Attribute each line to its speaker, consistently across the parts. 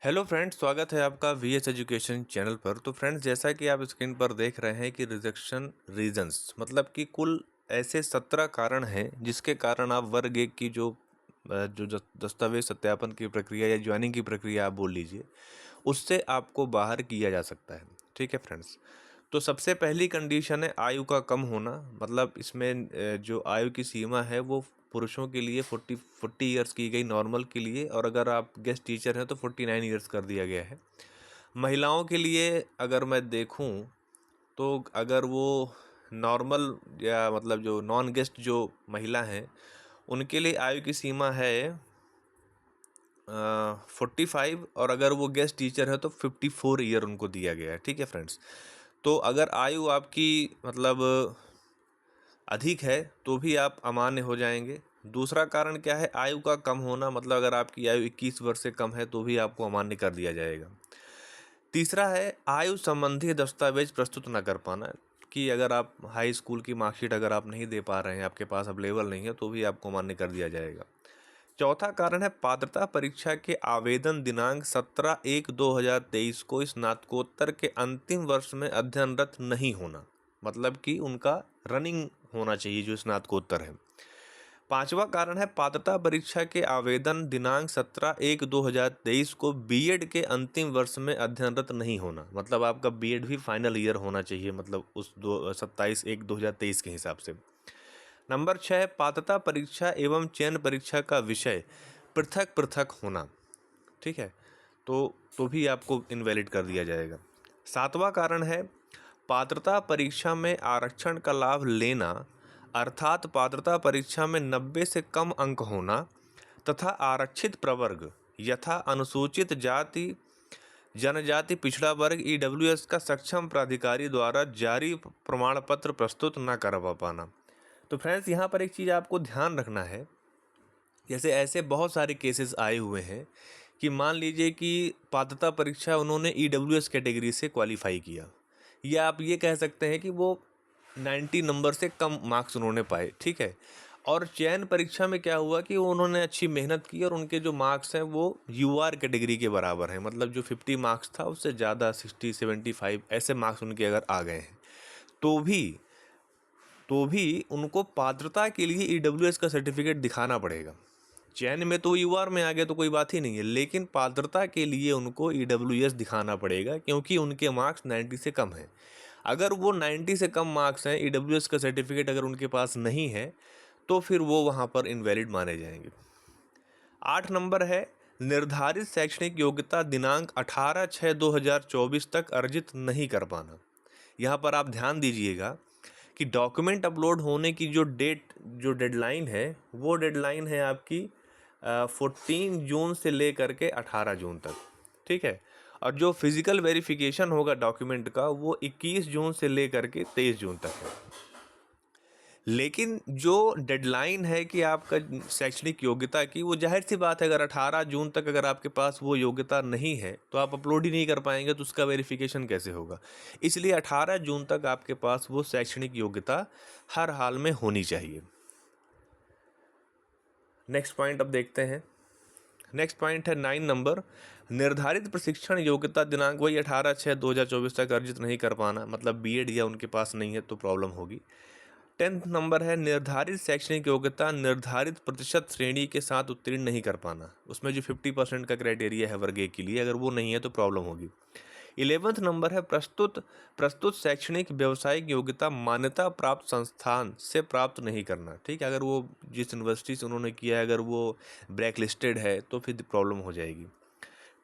Speaker 1: Hello friends, स्वागत है आपका वीएस एजुकेशन चैनल पर। तो फ्रेंड्स, जैसा कि आप स्क्रीन पर देख रहे हैं कि रिजेक्शन रीजंस मतलब कि कुल ऐसे 17 कारण हैं जिसके कारण आप वर्ग एक की जो दस्तावेज सत्यापन की प्रक्रिया या ज्वाइनिंग की प्रक्रिया आप बोल लीजिए, उससे आपको बाहर किया जा सकता है। ठीक है फ्रेंड्स, तो सबसे पहली कंडीशन है आयु का कम होना। मतलब इसमें जो आयु की सीमा है वो पुरुषों के लिए 40 ईयर्स की गई नॉर्मल के लिए, और अगर आप गेस्ट टीचर हैं तो 49 ईयर्स कर दिया गया है। महिलाओं के लिए अगर मैं देखूं तो अगर वो नॉर्मल या मतलब जो नॉन गेस्ट जो महिला हैं उनके लिए आयु की सीमा है 45, और अगर वो गेस्ट टीचर है तो 54 ईयर उनको दिया गया है। ठीक है फ्रेंड्स, तो अगर आयु आपकी मतलब अधिक है तो भी आप अमान्य हो जाएंगे। दूसरा कारण क्या है? आयु का कम होना, मतलब अगर आपकी आयु 21 वर्ष से कम है तो भी आपको अमान्य कर दिया जाएगा। तीसरा है आयु संबंधी दस्तावेज प्रस्तुत न कर पाना, कि अगर आप हाई स्कूल की मार्कशीट अगर आप नहीं दे पा रहे हैं, आपके पास अवेलेबल नहीं है, तो भी आपको मान्य कर दिया जाएगा। चौथा कारण है पात्रता परीक्षा के आवेदन दिनांक 17/1/2023 को स्नातकोत्तर के अंतिम वर्ष में अध्ययनरत नहीं होना, मतलब कि उनका रनिंग होना चाहिए जो स्नातकोत्तर है। पांचवा कारण है पात्रता परीक्षा के आवेदन दिनांक 17/1/2023 को बीएड के अंतिम वर्ष में अध्ययनरत नहीं होना, मतलब आपका बीएड भी फाइनल ईयर होना चाहिए, मतलब उस 27/1/2023 के हिसाब से। नंबर 6, पात्रता परीक्षा एवं चयन परीक्षा का विषय पृथक पृथक होना। ठीक है, तो भी आपको इनवैलिड कर दिया जाएगा। सातवां कारण है पात्रता परीक्षा में आरक्षण का लाभ लेना, अर्थात पात्रता परीक्षा में 90 से कम अंक होना तथा आरक्षित प्रवर्ग यथा अनुसूचित जाति, जनजाति, पिछड़ा वर्ग ईडब्ल्यूएस का सक्षम प्राधिकारी द्वारा जारी प्रमाण पत्र प्रस्तुत न करवा पाना। तो फ्रेंड्स, यहाँ पर एक चीज़ आपको ध्यान रखना है, जैसे ऐसे बहुत सारे केसेस आए हुए हैं कि मान लीजिए कि पात्रता परीक्षा उन्होंने ईडब्ल्यूएस कैटेगरी से क्वालिफाई किया, या आप ये कह सकते हैं कि वो 90 नंबर से कम मार्क्स उन्होंने पाए। ठीक है, और चयन परीक्षा में क्या हुआ कि उन्होंने अच्छी मेहनत की और उनके जो मार्क्स हैं वो यूआर कैटेगरी के बराबर हैं, मतलब जो 50 मार्क्स था उससे ज़्यादा 60, 75 ऐसे मार्क्स उनके अगर आ गए हैं तो भी उनको पात्रता के लिए ईडब्ल्यूएस का सर्टिफिकेट दिखाना पड़ेगा। चयन में तो यूआर में आ गए तो कोई बात ही नहीं है, लेकिन पात्रता के लिए उनको ईडब्ल्यूएस दिखाना पड़ेगा क्योंकि उनके मार्क्स 90 से कम हैं। अगर वो 90 से कम मार्क्स हैं, ईडब्ल्यूएस का सर्टिफिकेट अगर उनके पास नहीं है, तो फिर वो वहाँ पर इनवैलिड माने जाएंगे। 8 नंबर है निर्धारित शैक्षणिक योग्यता दिनांक 18/6/2024 तक अर्जित नहीं कर पाना। यहाँ पर आप ध्यान दीजिएगा कि डॉक्यूमेंट अपलोड होने की जो डेडलाइन है वो डेडलाइन है आपकी 14 जून से लेकर के 18 जून तक। ठीक है, और जो फिजिकल वेरिफिकेशन होगा डॉक्यूमेंट का वो 21 जून से लेकर के 23 जून तक है। लेकिन जो डेडलाइन है कि आपका शैक्षणिक योग्यता की, वो जाहिर सी बात है अगर 18 जून तक अगर आपके पास वो योग्यता नहीं है तो आप अपलोड ही नहीं कर पाएंगे, तो उसका वेरिफिकेशन कैसे होगा। इसलिए 18 जून तक आपके पास वो शैक्षणिक योग्यता हर हाल में होनी चाहिए। नेक्स्ट पॉइंट अब देखते हैं। नेक्स्ट पॉइंट है 9 नंबर, निर्धारित प्रशिक्षण योग्यता दिनांक वही 18/6/2024 तक अर्जित नहीं कर पाना, मतलब बीएड या उनके पास नहीं है तो प्रॉब्लम होगी। 10th नंबर है निर्धारित शैक्षणिक योग्यता निर्धारित प्रतिशत श्रेणी के साथ उत्तीर्ण नहीं कर पाना, उसमें जो 50% का क्राइटेरिया है वर्ग एक के लिए, अगर वो नहीं है तो प्रॉब्लम होगी। 11th नंबर है प्रस्तुत शैक्षणिक व्यावसायिक योग्यता मान्यता प्राप्त संस्थान से प्राप्त नहीं करना। ठीक है, अगर वो जिस यूनिवर्सिटी से उन्होंने किया है अगर वो ब्लैक लिस्टेड है तो फिर प्रॉब्लम हो जाएगी।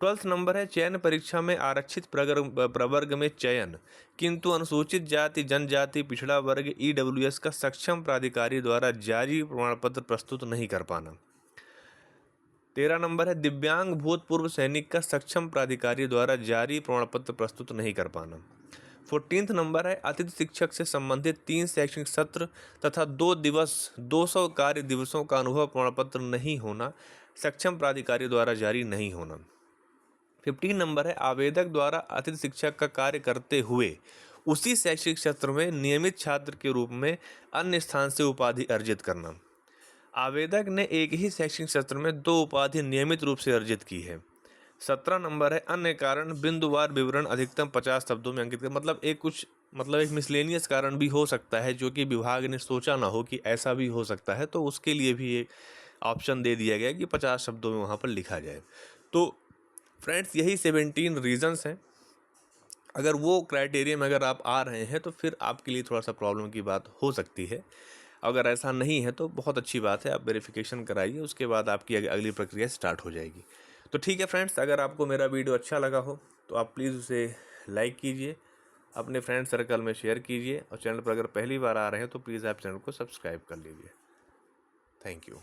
Speaker 1: 12th नंबर है चयन परीक्षा में आरक्षित प्रवर्ग में चयन, किंतु अनुसूचित जाति, जनजाति, पिछड़ा वर्ग ईडब्ल्यूएस का सक्षम प्राधिकारी द्वारा जारी प्रमाण पत्र प्रस्तुत नहीं कर पाना। 13 नंबर है दिव्यांग भूतपूर्व सैनिक का सक्षम प्राधिकारी द्वारा जारी प्रमाण पत्र प्रस्तुत नहीं कर पाना। 14th नंबर है अतिथि शिक्षक से संबंधित 3 शैक्षणिक सत्र तथा 2 दिवस 200 कार्य दिवसों का अनुभव प्रमाण पत्र नहीं होना, सक्षम प्राधिकारी द्वारा जारी नहीं होना। 15 नंबर है आवेदक द्वारा अतिथि शिक्षक का कार्य करते हुए उसी शैक्षणिक सत्र में नियमित छात्र के रूप में अन्य स्थान से उपाधि अर्जित करना। आवेदक ने एक ही शैक्षणिक सत्र में 2 उपाधि नियमित रूप से अर्जित की है 17 नंबर है अन्य कारण बिंदुवार विवरण अधिकतम 50 शब्दों में अंकित कर। मतलब एक मिसलेनियस कारण भी हो सकता है जो कि विभाग ने सोचा ना हो कि ऐसा भी हो सकता है, तो उसके लिए भी एक ऑप्शन दे दिया गया कि 50 शब्दों में वहाँ पर लिखा जाए। तो फ्रेंड्स यही 17 रीजंस हैं। अगर वो क्राइटेरिया में अगर आप आ रहे हैं तो फिर आपके लिए थोड़ा सा प्रॉब्लम की बात हो सकती है। अगर ऐसा नहीं है तो बहुत अच्छी बात है, आप वेरिफिकेशन कराइए, उसके बाद आपकी अगली प्रक्रिया स्टार्ट हो जाएगी। तो ठीक है फ्रेंड्स, अगर आपको मेरा वीडियो अच्छा लगा हो तो आप प्लीज़ उसे लाइक कीजिए, अपने फ्रेंड सर्कल में शेयर कीजिए, और चैनल पर अगर पहली बार आ रहे हैं तो प्लीज़ आप चैनल को सब्सक्राइब कर लीजिए। Thank you.